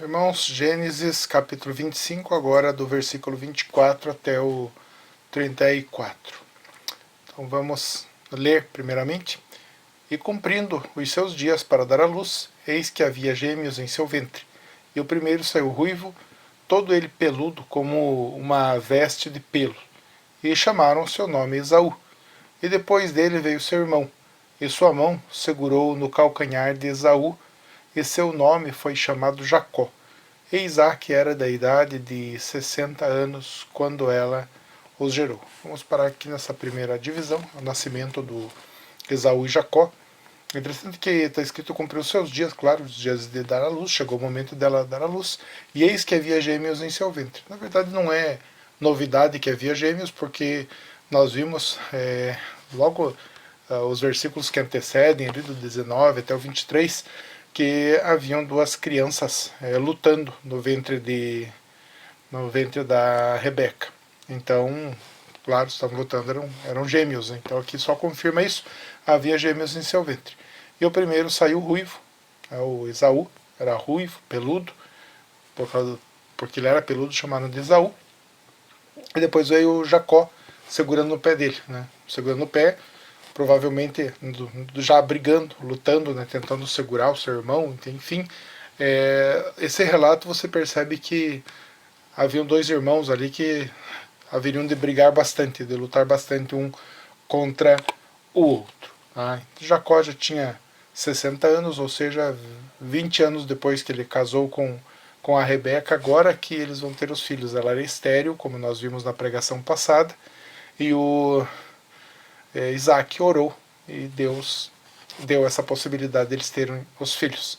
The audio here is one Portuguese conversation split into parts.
Irmãos, Gênesis capítulo 25, agora do versículo 24 até o 34. Então vamos ler primeiramente. E cumprindo os seus dias para dar à luz, eis que havia gêmeos em seu ventre. E o primeiro saiu ruivo, todo ele peludo como uma veste de pelo. E chamaram seu nome Esaú. E depois dele veio seu irmão, e sua mão segurou no calcanhar de Esaú, e seu nome foi chamado Jacó. E Isaac era da idade de 60 anos quando ela os gerou. Vamos parar aqui nessa primeira divisão, o nascimento do Esaú e Jacó. É interessante que está escrito cumpriu os seus dias, claro, os dias de dar à luz, chegou o momento dela dar à luz, e eis que havia gêmeos em seu ventre. Na verdade não é novidade que havia gêmeos, porque nós vimos logo os versículos que antecedem, ali do 19 até o 23, que haviam duas crianças lutando no ventre da Rebeca. Então, claro, estavam lutando, eram gêmeos. Então aqui só confirma isso. Havia gêmeos em seu ventre. E o primeiro saiu ruivo, o Esaú, era ruivo, peludo, porque ele era peludo, chamaram de Esaú. E depois veio o Jacó segurando no pé dele, né? Segurando no pé, provavelmente já brigando, lutando, né, tentando segurar o seu irmão, enfim. Esse relato você percebe que haviam dois irmãos ali que haveriam de brigar bastante, de lutar bastante um contra o outro. Tá? Jacó já tinha 60 anos, ou seja, 20 anos depois que ele casou com a Rebeca, agora que eles vão ter os filhos. Ela era estéril, como nós vimos na pregação passada, e o Isaac orou e Deus deu essa possibilidade deles terem os filhos.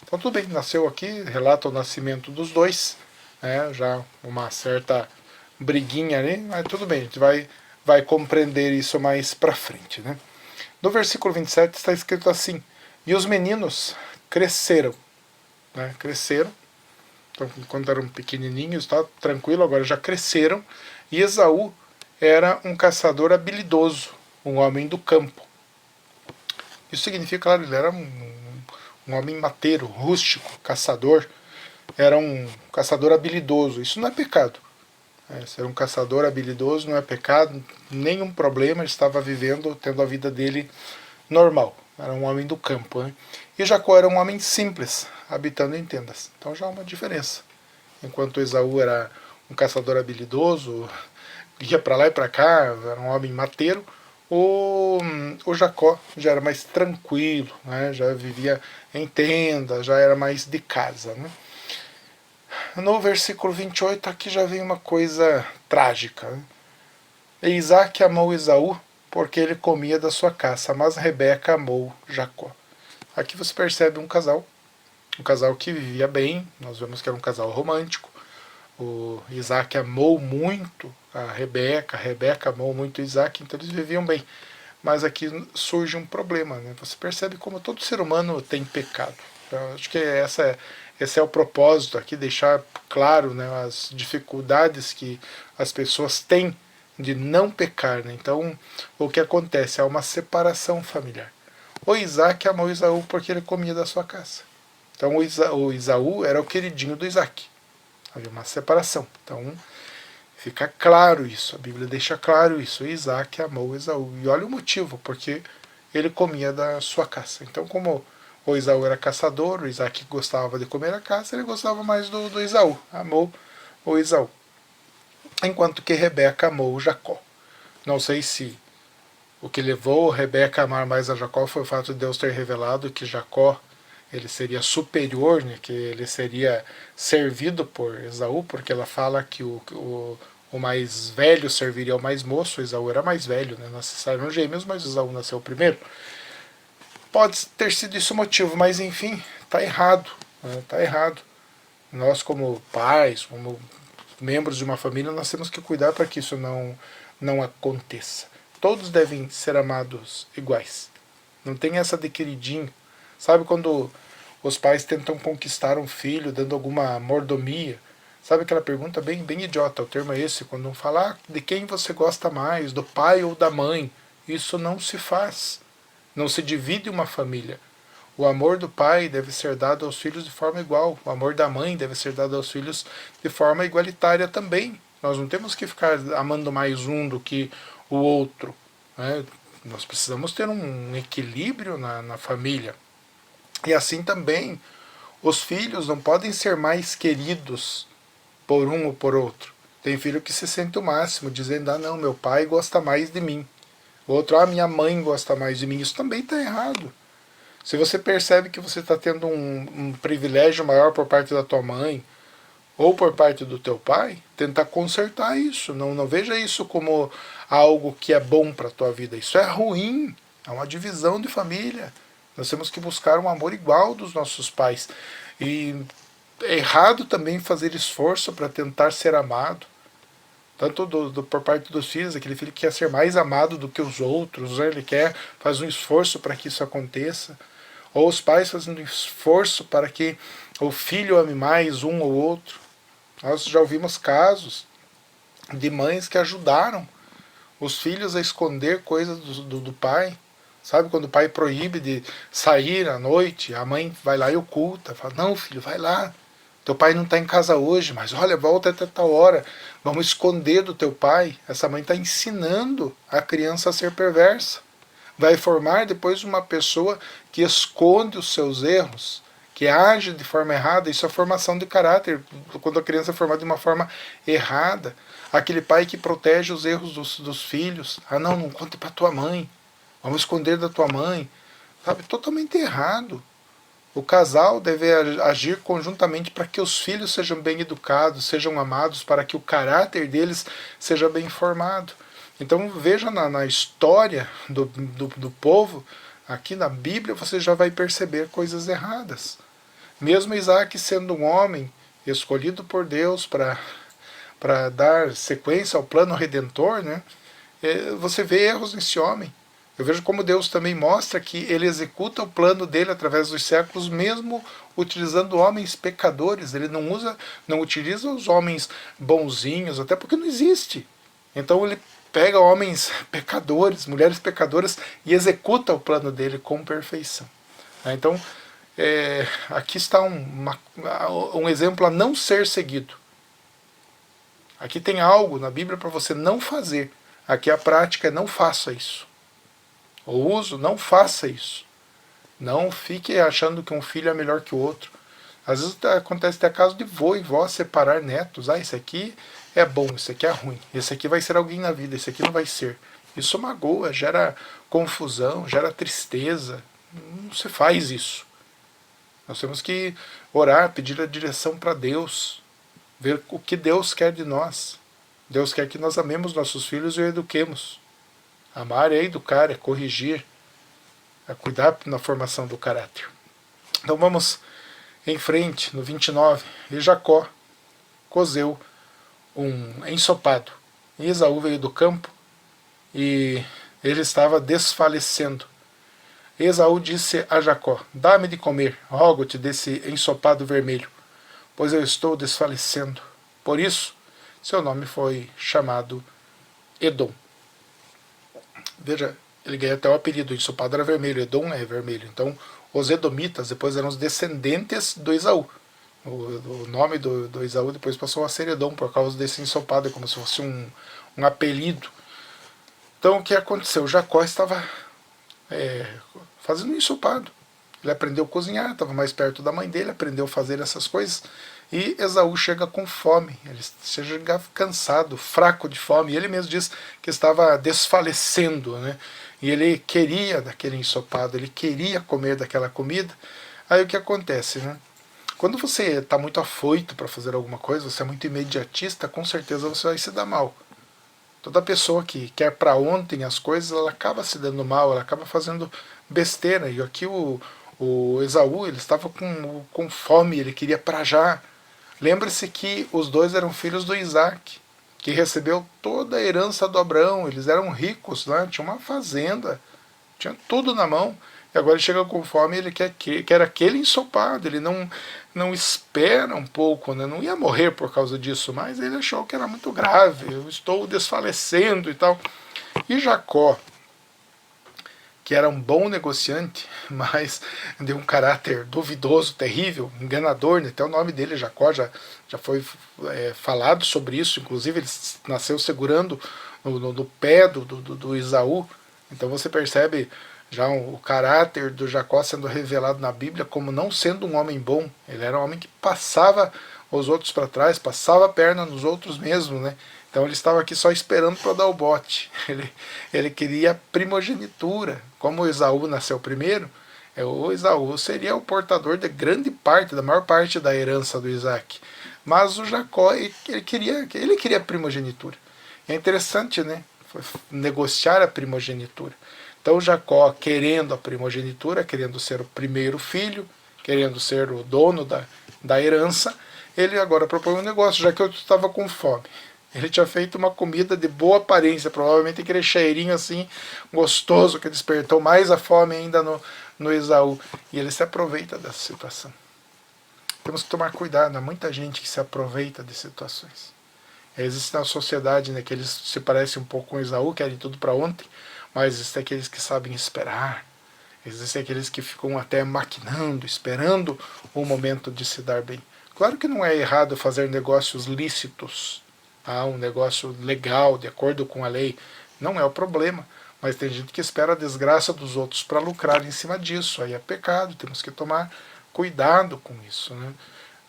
Então tudo bem, nasceu aqui, relata o nascimento dos dois, né, já uma certa briguinha ali, mas tudo bem, a gente vai compreender isso mais pra frente. Né? No versículo 27 está escrito assim: e os meninos cresceram, né, cresceram, então, quando eram pequenininhos, tá, tranquilo, agora já cresceram, e Esaú era um caçador habilidoso, um homem do campo. Isso significa, claro, ele era um homem mateiro, rústico, caçador, era um caçador habilidoso. Isso não é pecado. Ser um caçador habilidoso não é pecado, nenhum problema, ele estava vivendo, tendo a vida dele normal. Era um homem do campo. Né? E Jacó era um homem simples, habitando em tendas. Então já há uma diferença. Enquanto Esaú era um caçador habilidoso, ia para lá e para cá, era um homem mateiro, o Jacó já era mais tranquilo, né? Já vivia em tenda, já era mais de casa. Né? No versículo 28 aqui já vem uma coisa trágica. Né? E Isaac amou Esaú porque ele comia da sua caça, mas Rebeca amou Jacó. Aqui você percebe um casal que vivia bem, nós vemos que era um casal romântico. O Isaac amou muito a Rebeca amou muito Isaac, então eles viviam bem. Mas aqui surge um problema, né? Você percebe como todo ser humano tem pecado. Eu acho que esse é o propósito aqui, deixar claro, né, as dificuldades que as pessoas têm de não pecar. Né? Então, o que acontece? Há uma separação familiar. O Isaac amou Esaú porque ele comia da sua caça. Então, o Esaú era o queridinho do Isaac. Havia uma separação. Então, fica claro isso. A Bíblia deixa claro isso. O Isaac amou Esaú. E olha o motivo, porque ele comia da sua caça. Então, como o Esaú era caçador, o Isaac gostava de comer a caça, ele gostava mais do Esaú. Amou o Esaú. Enquanto que Rebeca amou Jacó. Não sei se o que levou Rebeca a amar mais a Jacó foi o fato de Deus ter revelado que Jacó ele seria superior, né, que ele seria servido por Esaú, porque ela fala que o mais velho serviria ao mais moço. Esaú era mais velho, né, nasceram gêmeos, mas Esaú nasceu primeiro. Pode ter sido isso o motivo, mas enfim, está errado. Né, tá errado. Nós, como pais, como membros de uma família, nós temos que cuidar para que isso não aconteça. Todos devem ser amados iguais. Não tem essa de queridinho. Sabe quando os pais tentam conquistar um filho dando alguma mordomia? Sabe aquela pergunta bem idiota, o termo é esse, quando não falar de quem você gosta mais, do pai ou da mãe. Isso não se faz. Não se divide uma família. O amor do pai deve ser dado aos filhos de forma igual. O amor da mãe deve ser dado aos filhos de forma igualitária também. Nós não temos que ficar amando mais um do que o outro, né? Nós precisamos ter um equilíbrio na família. E assim também, os filhos não podem ser mais queridos por um ou por outro. Tem filho que se sente o máximo, dizendo, não, meu pai gosta mais de mim. O outro, minha mãe gosta mais de mim. Isso também está errado. Se você percebe que você está tendo um privilégio maior por parte da tua mãe ou por parte do teu pai, tentar consertar isso. Não veja isso como algo que é bom para a tua vida. Isso é ruim. É uma divisão de família. Nós temos que buscar um amor igual dos nossos pais. E é errado também fazer esforço para tentar ser amado. Tanto por parte dos filhos, aquele filho que quer ser mais amado do que os outros, né? Ele faz um esforço para que isso aconteça. Ou os pais fazendo um esforço para que o filho ame mais um ou outro. Nós já ouvimos casos de mães que ajudaram os filhos a esconder coisas do pai. Sabe, quando o pai proíbe de sair à noite, a mãe vai lá e oculta. Fala, não filho, vai lá. Teu pai não está em casa hoje, mas olha, volta até tal hora. Vamos esconder do teu pai. Essa mãe está ensinando a criança a ser perversa. Vai formar depois uma pessoa que esconde os seus erros, que age de forma errada. Isso é formação de caráter, quando a criança é formada de uma forma errada. Aquele pai que protege os erros dos filhos. Não conte para tua mãe. Vamos esconder da tua mãe. Sabe, totalmente errado. O casal deve agir conjuntamente para que os filhos sejam bem educados, sejam amados, para que o caráter deles seja bem formado. Então veja na história do povo, aqui na Bíblia você já vai perceber coisas erradas. Mesmo Isaac sendo um homem escolhido por Deus para dar sequência ao plano redentor, né, você vê erros nesse homem. Eu vejo como Deus também mostra que ele executa o plano dele através dos séculos, mesmo utilizando homens pecadores. Ele não utiliza os homens bonzinhos, até porque não existe. Então ele pega homens pecadores, mulheres pecadoras e executa o plano dele com perfeição. Então, aqui está um exemplo a não ser seguido. Aqui tem algo na Bíblia para você não fazer. Aqui a prática é não faça isso. O uso, não faça isso. Não fique achando que um filho é melhor que o outro. Às vezes acontece até caso de vô e vó separar netos. Esse aqui é bom, esse aqui é ruim. Esse aqui vai ser alguém na vida, esse aqui não vai ser. Isso magoa, gera confusão, gera tristeza. Não se faz isso. Nós temos que orar, pedir a direção para Deus. Ver o que Deus quer de nós. Deus quer que nós amemos nossos filhos e o eduquemos. Amar é educar, é corrigir, é cuidar na formação do caráter. Então vamos em frente, no 29. E Jacó cozeu um ensopado. E Esaú veio do campo e ele estava desfalecendo. E Esaú disse a Jacó, dá-me de comer, rogo-te desse ensopado vermelho, pois eu estou desfalecendo. Por isso, seu nome foi chamado Edom. Veja, ele ganha até o apelido, o ensopado era vermelho, Edom é vermelho. Então, os edomitas depois eram os descendentes do Esaú. O nome do Esaú depois passou a ser Edom por causa desse ensopado, é como se fosse um apelido. Então, o que aconteceu? Jacó estava fazendo um ensopado. Ele aprendeu a cozinhar, estava mais perto da mãe dele, aprendeu a fazer essas coisas. E Esaú chega com fome, ele chega cansado, fraco de fome. E ele mesmo diz que estava desfalecendo, né? E ele queria daquele ensopado, ele queria comer daquela comida. Aí o que acontece, né? Quando você está muito afoito para fazer alguma coisa, você é muito imediatista, com certeza você vai se dar mal. Toda pessoa que quer para ontem as coisas, ela acaba se dando mal, ela acaba fazendo besteira. E aqui o Esaú, ele estava com fome, ele queria para já. Lembre-se que os dois eram filhos do Isaac, que recebeu toda a herança do Abraão. Eles eram ricos, né? Tinha uma fazenda, tinha tudo na mão. E agora ele chega com fome e ele quer aquele ensopado. Ele não espera um pouco, né? Não ia morrer por causa disso, mas ele achou que era muito grave. Eu estou desfalecendo e tal. E Jacó, que era um bom negociante, mas de um caráter duvidoso, terrível, enganador, né? Até o nome dele, Jacó, já foi falado sobre isso, inclusive ele nasceu segurando no pé do Esaú. Então você percebe já o caráter do Jacó sendo revelado na Bíblia como não sendo um homem bom. Ele era um homem que passava os outros para trás, passava a perna nos outros mesmo, né? Então ele estava aqui só esperando para dar o bote. Ele queria primogenitura. Como o Esaú nasceu primeiro, o Esaú seria o portador de grande parte, da maior parte da herança do Isaac. Mas o Jacó, ele queria primogenitura. E é interessante, né? Negociar a primogenitura. Então Jacó, querendo a primogenitura, querendo ser o primeiro filho, querendo ser o dono da herança, ele agora propõe um negócio, já que eu estava com fome. Ele tinha feito uma comida de boa aparência, provavelmente aquele cheirinho assim gostoso que despertou mais a fome ainda no Esaú. E ele se aproveita dessa situação. Temos que tomar cuidado, há muita gente que se aproveita de situações. Existe na sociedade, né, que eles se parecem um pouco com Esaú, querem tudo para ontem, mas existem aqueles que sabem esperar, existem aqueles que ficam até maquinando, esperando o momento de se dar bem. Claro que não é errado fazer negócios lícitos, um negócio legal, de acordo com a lei, não é o problema, mas tem gente que espera a desgraça dos outros para lucrar em cima disso, aí é pecado, temos que tomar cuidado com isso, né?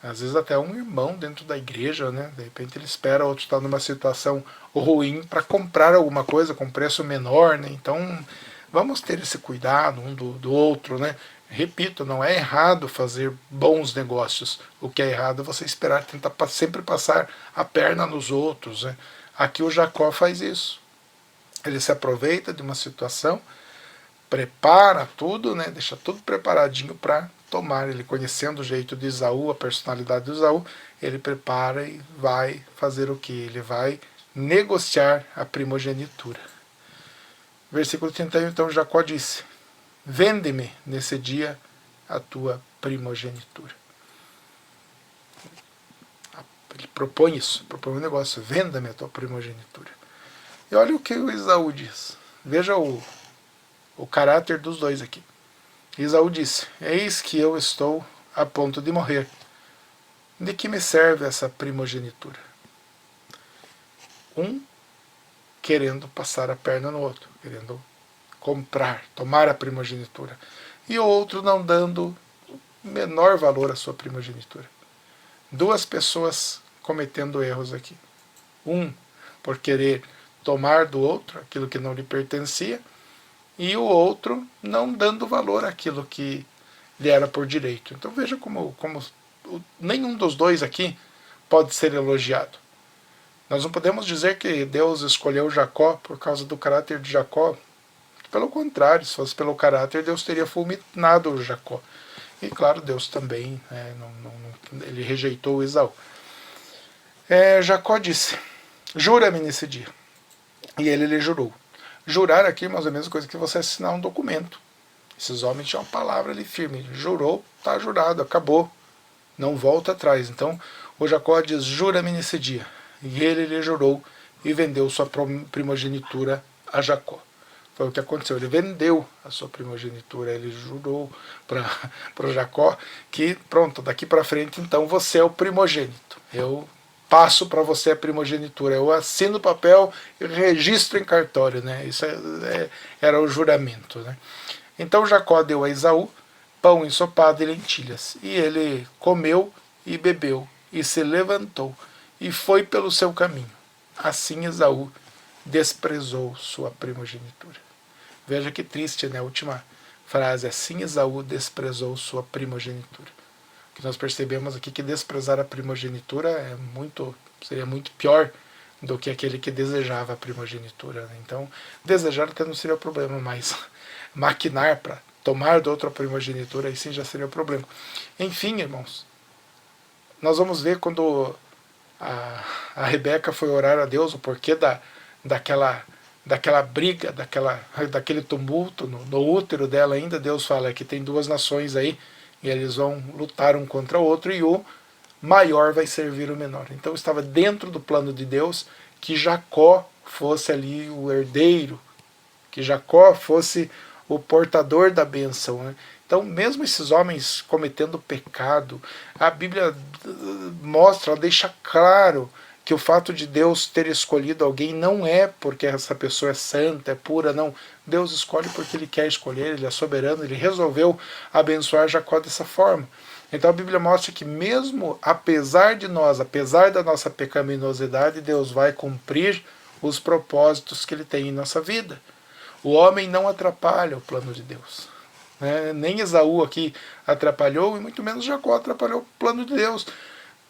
Às vezes até um irmão dentro da igreja, né? De repente ele espera outro estar numa situação ruim para comprar alguma coisa com preço menor, né? Então vamos ter esse cuidado um do outro, né? Repito, não é errado fazer bons negócios. O que é errado é você esperar, tentar sempre passar a perna nos outros, né? Aqui o Jacó faz isso. Ele se aproveita de uma situação, prepara tudo, né? Deixa tudo preparadinho para tomar. Ele, conhecendo o jeito de Esaú, a personalidade de Esaú, ele prepara e vai fazer o que? Ele vai negociar a primogenitura. Versículo 31, então Jacó disse: vende-me nesse dia a tua primogenitura. Ele propõe isso, propõe um negócio: venda-me a tua primogenitura. E olha o que o Esaú diz. Veja o caráter dos dois aqui. Esaú disse: eis que eu estou a ponto de morrer. De que me serve essa primogenitura? Um querendo passar a perna no outro, querendo comprar, tomar a primogenitura. E o outro não dando menor valor à sua primogenitura. Duas pessoas cometendo erros aqui. Um por querer tomar do outro aquilo que não lhe pertencia, e o outro não dando valor àquilo que lhe era por direito. Então veja como nenhum dos dois aqui pode ser elogiado. Nós não podemos dizer que Deus escolheu Jacó por causa do caráter de Jacó. Pelo contrário, se fosse pelo caráter, Deus teria fulminado o Jacó. E claro, Deus também, ele rejeitou Esaú. Jacó disse: jura-me nesse dia. E ele lhe jurou. Jurar aqui, mais ou menos, coisa que você assinar um documento. Esses homens tinham uma palavra ali firme. Jurou, está jurado, acabou. Não volta atrás. Então, o Jacó diz: jura-me nesse dia. E ele lhe jurou e vendeu sua primogenitura a Jacó. Foi o que aconteceu. Ele vendeu a sua primogenitura. Ele jurou para Jacó que, pronto, daqui para frente, então, você é o primogênito. Eu passo para você a primogenitura. Eu assino o papel e registro em cartório. Né? Isso era o juramento. Né? Então Jacó deu a Esaú pão ensopado e lentilhas. E ele comeu e bebeu e se levantou e foi pelo seu caminho. Assim Esaú desprezou sua primogenitura. Veja que triste, né? A última frase: assim Esaú desprezou sua primogenitura. Que nós percebemos aqui que desprezar a primogenitura seria muito pior do que aquele que desejava a primogenitura. Né? Então, desejar até não seria o problema, mas maquinar para tomar de outra primogenitura, aí sim já seria o problema. Enfim, irmãos, nós vamos ver quando a Rebeca foi orar a Deus o porquê daquela briga, daquele tumulto no útero dela ainda. Deus fala que tem duas nações aí, e eles vão lutar um contra o outro, e o maior vai servir o menor. Então estava dentro do plano de Deus que Jacó fosse ali o herdeiro, que Jacó fosse o portador da bênção, né? Então, mesmo esses homens cometendo pecado, a Bíblia mostra, ela deixa claro que o fato de Deus ter escolhido alguém não é porque essa pessoa é santa, é pura, não. Deus escolhe porque Ele quer escolher, Ele é soberano, Ele resolveu abençoar Jacó dessa forma. Então a Bíblia mostra que mesmo apesar de nós, apesar da nossa pecaminosidade, Deus vai cumprir os propósitos que Ele tem em nossa vida. O homem não atrapalha o plano de Deus. Nem Esaú aqui atrapalhou, e muito menos Jacó atrapalhou o plano de Deus.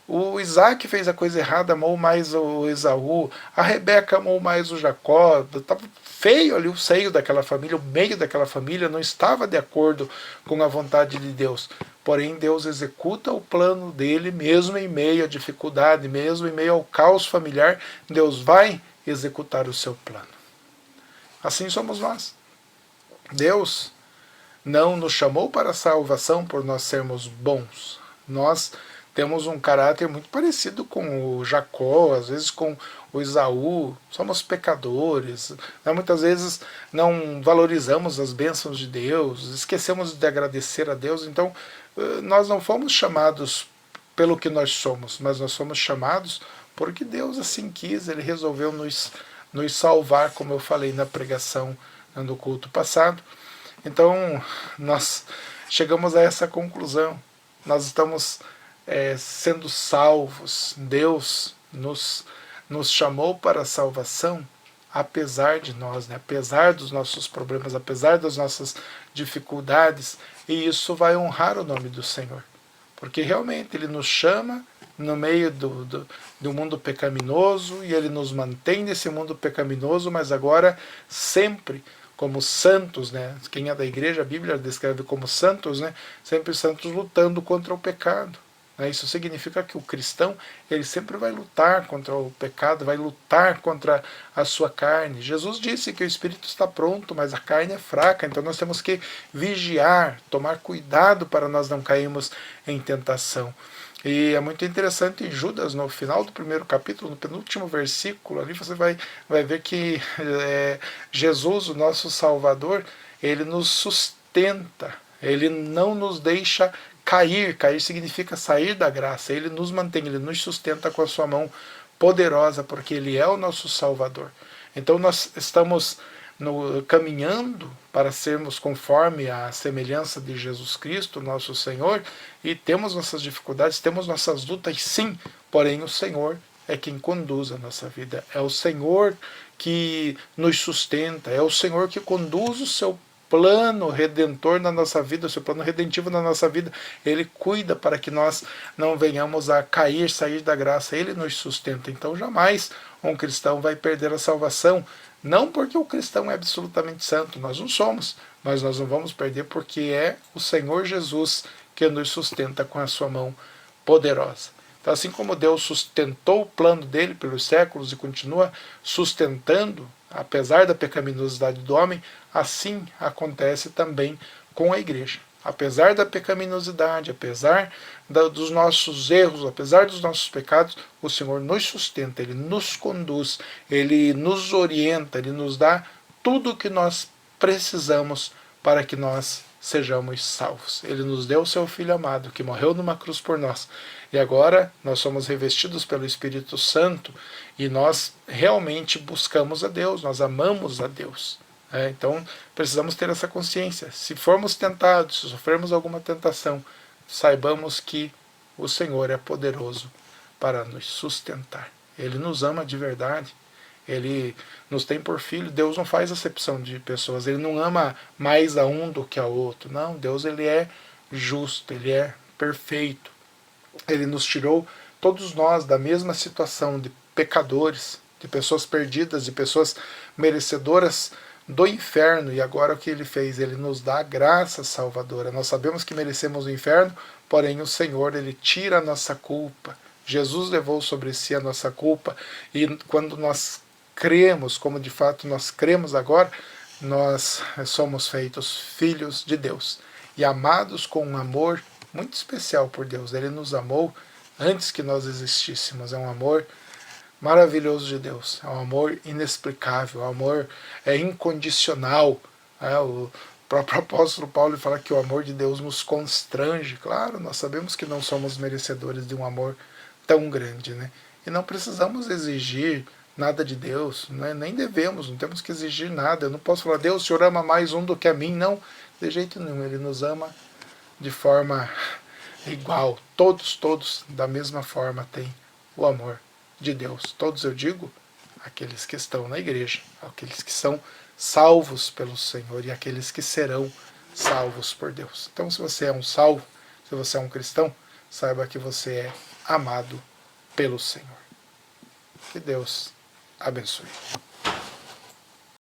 O Isaac fez a coisa errada, amou mais o Esaú. A Rebeca amou mais o Jacó. Estava feio ali o seio daquela família, o meio daquela família não estava de acordo com a vontade de Deus. Porém, Deus executa o plano dele, mesmo em meio à dificuldade, mesmo em meio ao caos familiar, Deus vai executar o seu plano. Assim somos nós. Deus não nos chamou para a salvação por nós sermos bons. Nós temos um caráter muito parecido com o Jacó, às vezes com o Esaú, somos pecadores, muitas vezes não valorizamos as bênçãos de Deus, esquecemos de agradecer a Deus, então nós não fomos chamados pelo que nós somos, mas nós somos chamados porque Deus assim quis, Ele resolveu nos salvar, como eu falei na pregação no culto passado. Então nós chegamos a essa conclusão, nós estamos sendo salvos. Deus nos chamou para a salvação apesar de nós, apesar dos nossos problemas, apesar das nossas dificuldades, e isso vai honrar o nome do Senhor, porque realmente Ele nos chama no meio do mundo pecaminoso, e Ele nos mantém nesse mundo pecaminoso, mas agora sempre como santos, Quem é da igreja, a Bíblia descreve como santos, sempre santos lutando contra o pecado. Isso significa que o cristão ele sempre vai lutar contra o pecado, vai lutar contra a sua carne. Jesus disse que o espírito está pronto, mas a carne é fraca, então nós temos que vigiar, tomar cuidado para nós não cairmos em tentação. E é muito interessante em Judas, no final do primeiro capítulo, no penúltimo versículo, ali você vai ver que Jesus, o nosso Salvador, ele nos sustenta, ele não nos deixa cair. Cair significa sair da graça. Ele nos mantém, Ele nos sustenta com a sua mão poderosa, porque Ele é o nosso Salvador. Então nós estamos caminhando para sermos conforme a semelhança de Jesus Cristo, nosso Senhor, e temos nossas dificuldades, temos nossas lutas, sim, porém o Senhor é quem conduz a nossa vida. É o Senhor que nos sustenta, é o Senhor que conduz o seu plano redentor na nossa vida, o seu plano redentivo na nossa vida. Ele cuida para que nós não venhamos a cair, sair da graça. Ele nos sustenta. Então jamais um cristão vai perder a salvação, não porque o cristão é absolutamente santo, nós não somos, mas nós não vamos perder porque é o Senhor Jesus que nos sustenta com a sua mão poderosa. Então, assim como Deus sustentou o plano dele pelos séculos e continua sustentando, apesar da pecaminosidade do homem, assim acontece também com a igreja. Apesar da pecaminosidade, apesar dos nossos erros, apesar dos nossos pecados, o Senhor nos sustenta, Ele nos conduz, Ele nos orienta, Ele nos dá tudo o que nós precisamos para que nós sejamos salvos. Ele nos deu o seu Filho amado, que morreu numa cruz por nós. E agora nós somos revestidos pelo Espírito Santo e nós realmente buscamos a Deus, nós amamos a Deus. Então precisamos ter essa consciência. Se formos tentados, se sofrermos alguma tentação, saibamos que o Senhor é poderoso para nos sustentar. Ele nos ama de verdade. Ele nos tem por filho. Deus não faz acepção de pessoas. Ele não ama mais a um do que a outro. Não, Deus ele é justo, Ele é perfeito. Ele nos tirou, todos nós, da mesma situação de pecadores, de pessoas perdidas, de pessoas merecedoras do inferno. E agora o que Ele fez? Ele nos dá a graça salvadora. Nós sabemos que merecemos o inferno, porém o Senhor, Ele tira a nossa culpa. Jesus levou sobre si a nossa culpa. E quando nós cremos, como de fato nós cremos agora, nós somos feitos filhos de Deus e amados com um amor muito especial por Deus. Ele nos amou antes que nós existíssemos. É um amor maravilhoso de Deus. É um amor inexplicável, é um amor incondicional. próprio apóstolo Paulo fala que o amor de Deus nos constrange. Claro, nós sabemos que não somos merecedores de um amor tão grande, né? E não precisamos exigir nada de Deus, né? Nem devemos, não temos que exigir nada. Eu não posso falar, Deus, o Senhor ama mais um do que a mim. Não, de jeito nenhum. Ele nos ama de forma igual. Todos, da mesma forma, têm o amor de Deus. Todos, eu digo, aqueles que estão na igreja, aqueles que são salvos pelo Senhor e aqueles que serão salvos por Deus. Então, se você é um salvo, se você é um cristão, saiba que você é amado pelo Senhor. Que Deus abençoe.